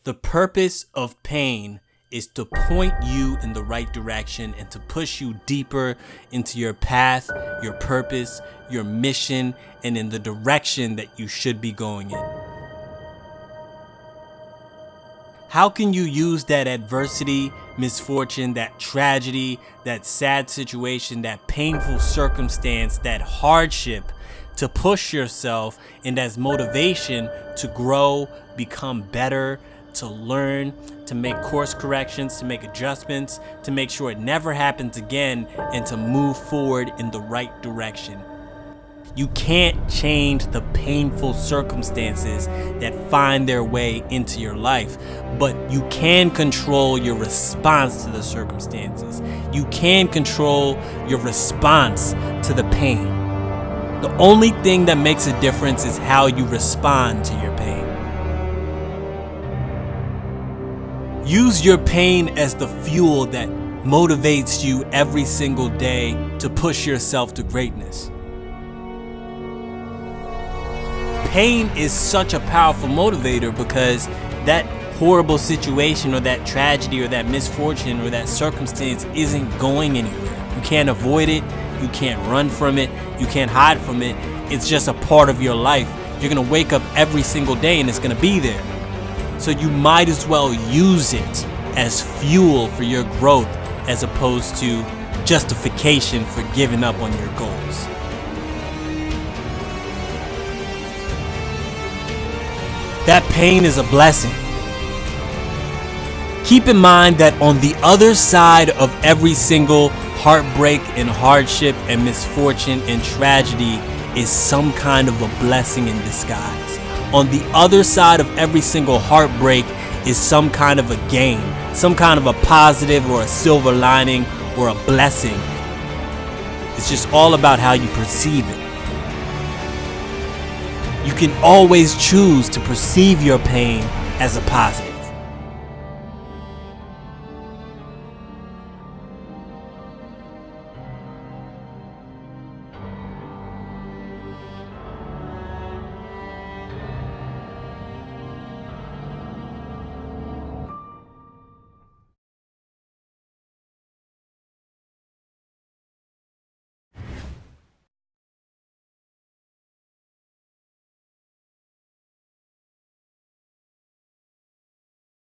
The purpose of pain is to point you in the right direction and to push you deeper into your path, your purpose, your mission, and in the direction that you should be going in. How can you use that adversity, misfortune, that tragedy, that sad situation, that painful circumstance, that hardship to push yourself and as motivation to grow, become better, to learn, to make course corrections, to make adjustments, to make sure it never happens again, and to move forward in the right direction? You can't change the painful circumstances that find their way into your life, but you can control your response to the circumstances. You can control your response to the pain. The only thing that makes a difference is how you respond to your pain. Use your pain as the fuel that motivates you every single day to push yourself to greatness. Pain is such a powerful motivator because that horrible situation or that tragedy or that misfortune or that circumstance isn't going anywhere. You can't avoid it. You can't run from it. You can't hide from it. It's just a part of your life. You're going to wake up every single day and it's going to be there. So you might as well use it as fuel for your growth as opposed to justification for giving up on your goals. That pain is a blessing. Keep in mind that on the other side of every single heartbreak and hardship and misfortune and tragedy is some kind of a blessing in disguise. On the other side of every single heartbreak is some kind of a gain, some kind of a positive or a silver lining or a blessing. It's just all about how you perceive it. You can always choose to perceive your pain as a positive.